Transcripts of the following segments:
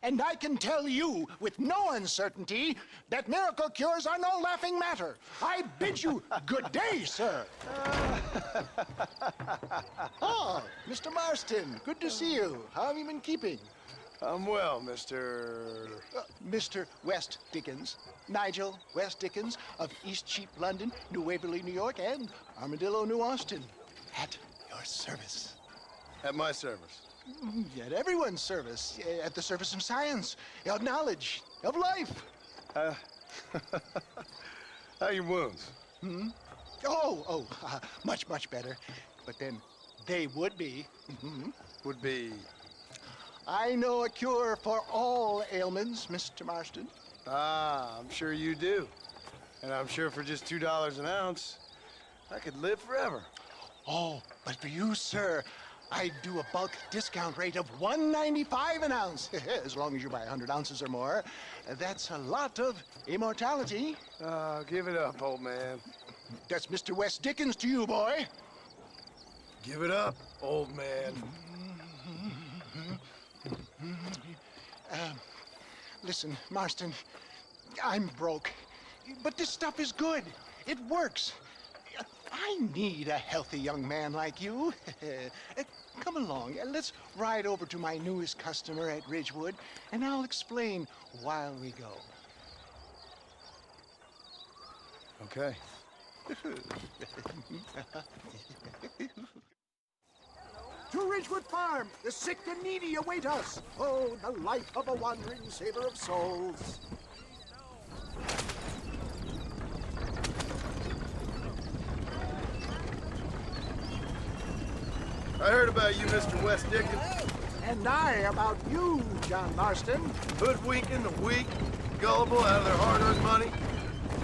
And I can tell you with no uncertainty that miracle cures are no laughing matter. I bid you good day, sir. Oh, Mr. Marston, good to see you. How have you been keeping? I'm well, Mr. Mr. West Dickens. Nigel West Dickens of Eastcheap, London, New Waverly, New York, and Armadillo, New Austin. At your service. At my service. At everyone's service. At the service of science, of knowledge, of life. How are your wounds? Much, much better. But then they would be. Would be... I know a cure for all ailments, Mr. Marston. Ah, I'm sure you do. And I'm sure for just $2 an ounce, I could live forever. Oh, but for you, sir, I do a bulk discount rate of $1.95 an ounce. As long as you buy 100 ounces or more. That's a lot of immortality. Give it up, old man. That's Mr. West Dickens to you, boy. Give it up, old man. Listen, Marston, I'm broke. But this stuff is good. It works. I need a healthy young man like you. Come along, let's ride over to my newest customer at Ridgewood, and I'll explain while we go. Okay. To Ridgewood Farm, the sick and needy await us. Oh, the life of a wandering saver of souls. I heard about you, Mr. West Dickens. And I about you, John Marston. Hoodwinking the weak, gullible out of their hard-earned money.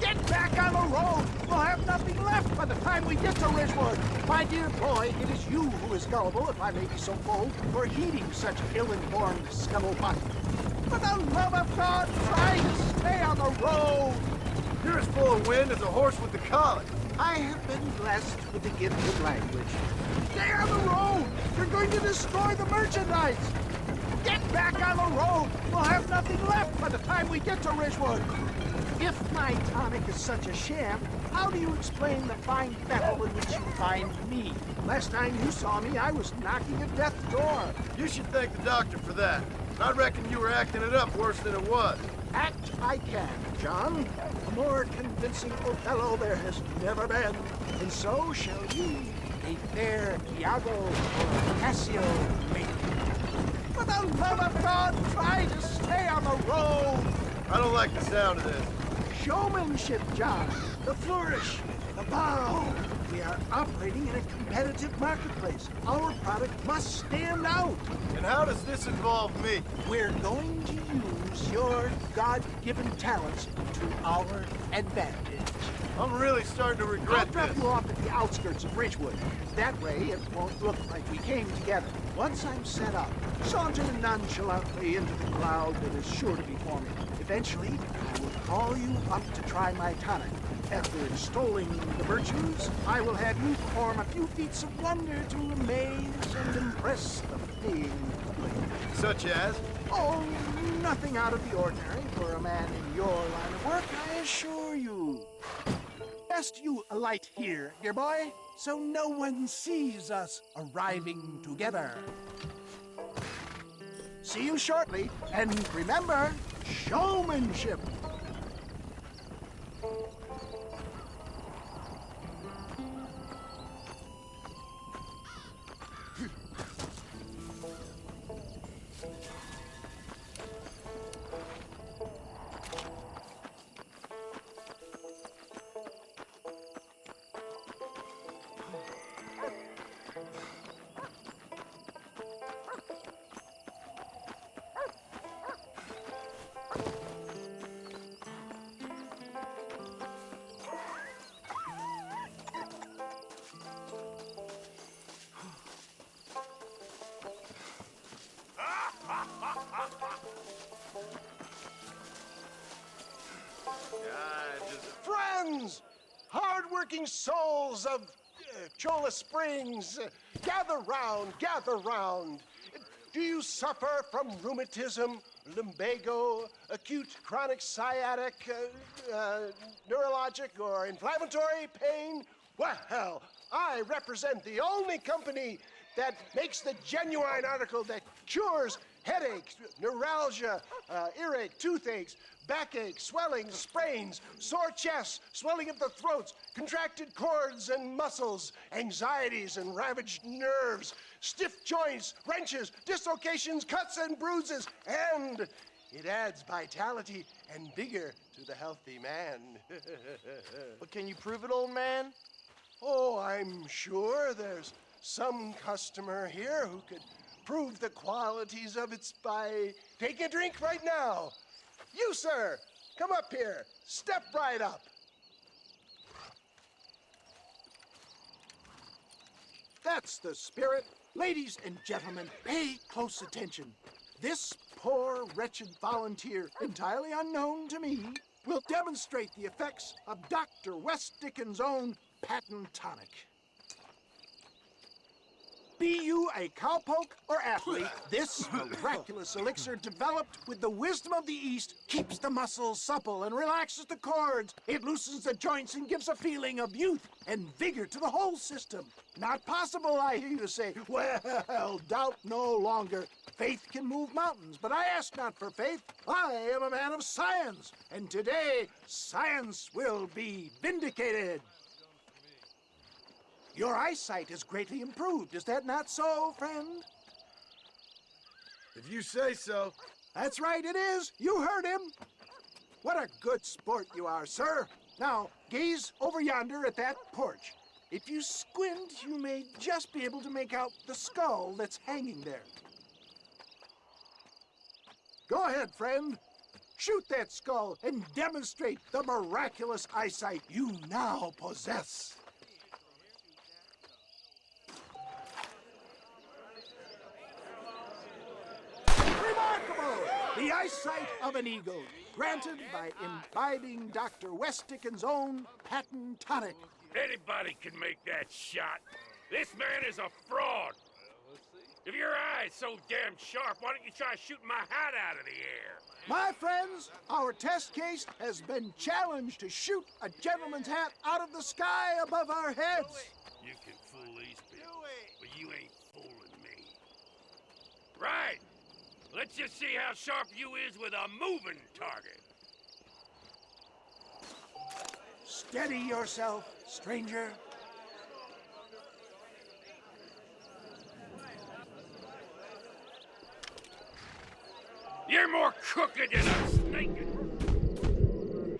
Get back on the road! We'll have nothing left by the time we get to Ridgewood. My dear boy, it is you who is gullible, if I may be so bold, for heeding such ill-informed scuttlebutt. For the love of God, try to stay on the road! You're as full of wind as a horse with the colic. I have been blessed with the gift of language. Stay on the road! You're going to destroy the merchandise! Get back on the road! We'll have nothing left by the time we get to Ridgewood! If my tonic is such a sham, how do you explain the fine battle in which you find me? Last time you saw me, I was knocking at death's door. You should thank the doctor for that. I reckon you were acting it up worse than it was. Act I can, John. A more convincing Othello there has never been. And so shall you, a fair Iago or Cassio make. For the love of God, try to stay on the road! I don't like the sound of this. Showmanship, John. The flourish, the bow. We are operating in a competitive marketplace. Our product must stand out. And how does this involve me? We're going to use your God-given talents to our advantage. I'm really starting to I'll regret drop this. you off at the outskirts of Ridgewood. That way, it won't look like we came together. Once I'm set up, saunter nonchalantly into the cloud that is sure to be forming. Eventually, I will call you up to try my tonic. After extolling the virtues, I will have you perform a few feats of wonder to amaze and impress the paying public. Such as? Oh, nothing out of the ordinary for a man in your line of work, I assure you. Best you alight here, dear boy, so no one sees us arriving together. See you shortly, and remember, showmanship. Friends, hard-working souls of Cholla Springs, gather round, gather round. Do you suffer from rheumatism, lumbago, acute chronic sciatic, neurologic, or inflammatory pain? Well, I represent the only company that makes the genuine article that cures headaches, neuralgia, earache, toothaches, backache, swelling, sprains, sore chests, swelling of the throats, contracted cords and muscles, anxieties and ravaged nerves, stiff joints, wrenches, dislocations, cuts and bruises, and it adds vitality and vigor to the healthy man. But can you prove it, old man? Oh, I'm sure there's some customer here who could prove the qualities of it by taking a drink right now. You, sir, come up here. Step right up. That's the spirit. Ladies and gentlemen, pay close attention. This poor, wretched volunteer, entirely unknown to me, will demonstrate the effects of Dr. West Dickens' own patent tonic. Be you a cowpoke or athlete, this miraculous elixir developed with the wisdom of the East keeps the muscles supple and relaxes the cords. It loosens the joints and gives a feeling of youth and vigor to the whole system. Not possible, I hear you say. Well, doubt no longer. Faith can move mountains, but I ask not for faith. I am a man of science, and today science will be vindicated. Your eyesight is greatly improved. Is that not so, friend? If you say so. That's right, it is. You heard him. What a good sport you are, sir. Now, gaze over yonder at that porch. If you squint, you may just be able to make out the skull that's hanging there. Go ahead, friend. Shoot that skull and demonstrate the miraculous eyesight you now possess. Remarkable! The eyesight of an eagle, granted by imbibing Dr. West Dickens' own patent tonic. Anybody can make that shot. This man is a fraud. If your eye's so damn sharp, why don't you try shooting my hat out of the air? My friends, our test case has been challenged to shoot a gentleman's hat out of the sky above our heads. You can fool these people, but you ain't fooling me. Right. Let's just see how sharp you is with a moving target. Steady yourself, stranger. You're more crooked than a snake.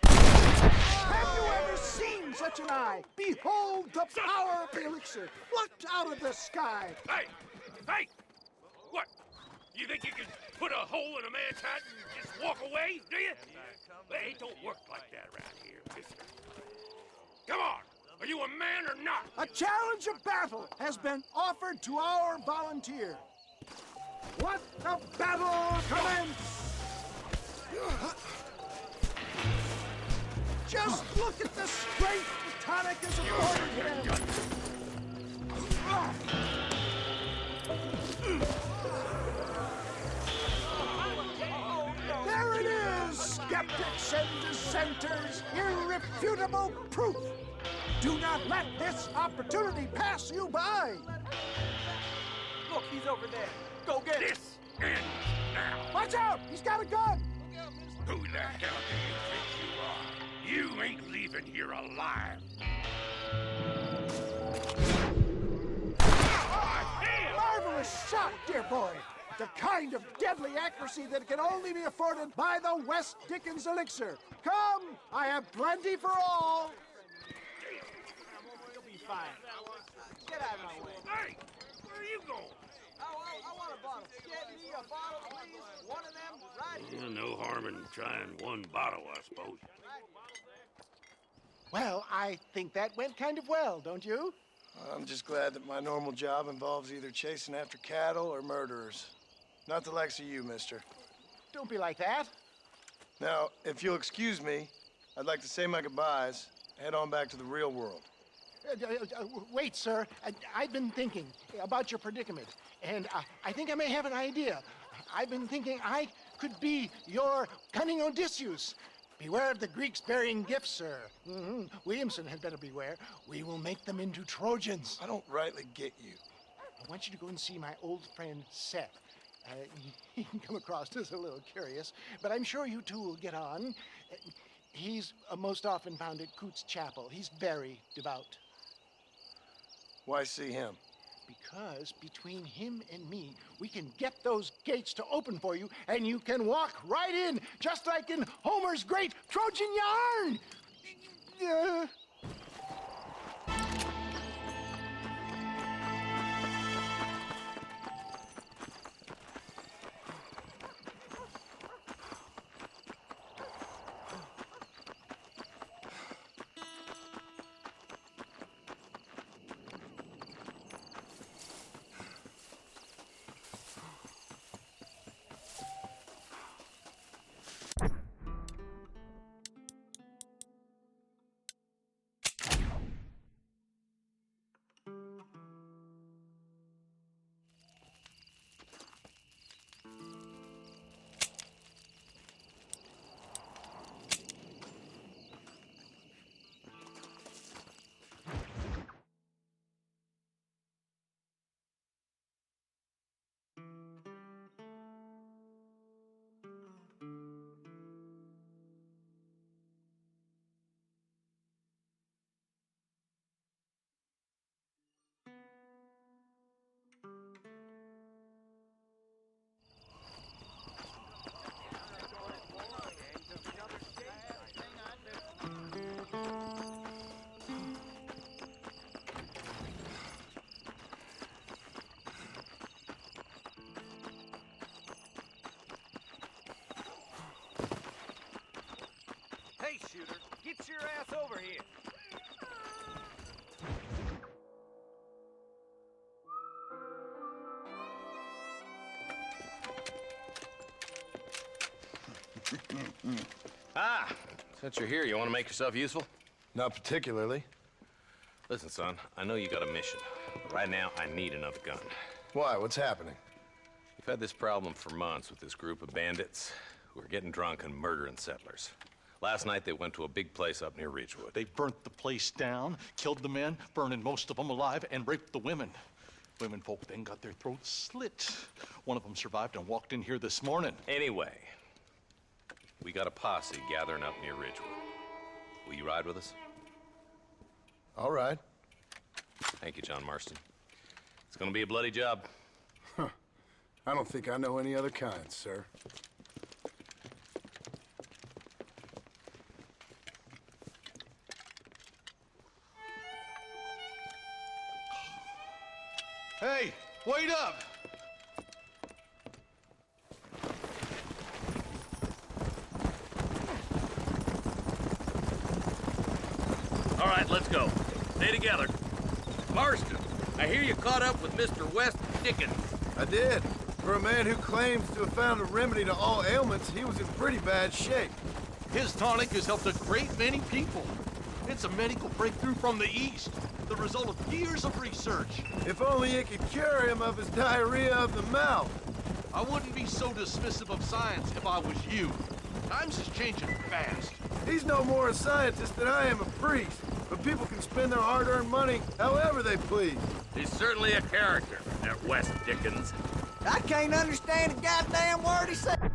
Have you ever seen such an eye? Behold the power of the elixir, plucked out of the sky. Hey! Hey! What? You think you can put a hole in a man's hat and just walk away, do you? Hey, it don't work like that around here, mister. Come on! Are you a man or not? A challenge of battle has been offered to our volunteer. Let the battle commence! Just look at the strength the tonic has afforded him. There it is, skeptics and dissenters, irrefutable proof. Do not let this opportunity pass you by. Look, he's over there. Go get him. This ends now. Watch out! He's got a gun! Who the hell do you think you are? You ain't leaving here alive. Marvelous shot, dear boy. The kind of deadly accuracy that can only be afforded by the West Dickens elixir. Come, I have plenty for all. You'll be fine. Get out of my way. Hey, where are you going? I want a bottle. Get me a bottle, please. One of them right here. No harm in trying one bottle, I suppose. Well, I think that went kind of well, don't you? I'm just glad that my normal job involves either chasing after cattle or murderers. Not the likes of you, mister. Don't be like that. Now, if you'll excuse me, I'd like to say my goodbyes, head on back to the real world. Wait, sir. I've been thinking about your predicament, and I think I may have an idea. I've been thinking I could be your cunning Odysseus. Beware of the Greeks bearing gifts, sir. Williamson had better beware. We will make them into Trojans. I don't rightly get you. I want you to go and see my old friend Seth. He can come across as a little curious, but I'm sure you two will get on. He's most often found at Coots Chapel. He's very devout. Why see him? Because between him and me, we can get those gates to open for you, and you can walk right in, just like in Homer's great Trojan yarn! Hey, shooter, get your ass over here. Since you're here, you want to make yourself useful? Not particularly. Listen, son, I know you got a mission. But right now, I need another gun. Why? What's happening? We've had this problem for months with this group of bandits who are getting drunk and murdering settlers. Last night, they went to a big place up near Ridgewood. They burnt the place down, killed the men, burning most of them alive, and raped the women. Women folk then got their throats slit. One of them survived and walked in here this morning. Anyway, we got a posse gathering up near Ridgewood. Will you ride with us? All right. Thank you, John Marston. It's gonna be a bloody job. I don't think I know any other kind, sir. Hey, wait up! All right, let's go. Stay together. Marston, I hear you caught up with Mr. West Dickens. I did. For a man who claims to have found a remedy to all ailments, he was in pretty bad shape. His tonic has helped a great many people. It's a medical breakthrough from the East, the result of years of research. If only it could cure him of his diarrhea of the mouth. I wouldn't be so dismissive of science if I was you. Times is changing fast. He's no more a scientist than I am a priest, but people can spend their hard-earned money however they please. He's certainly a character, that West Dickens. I can't understand a goddamn word he said.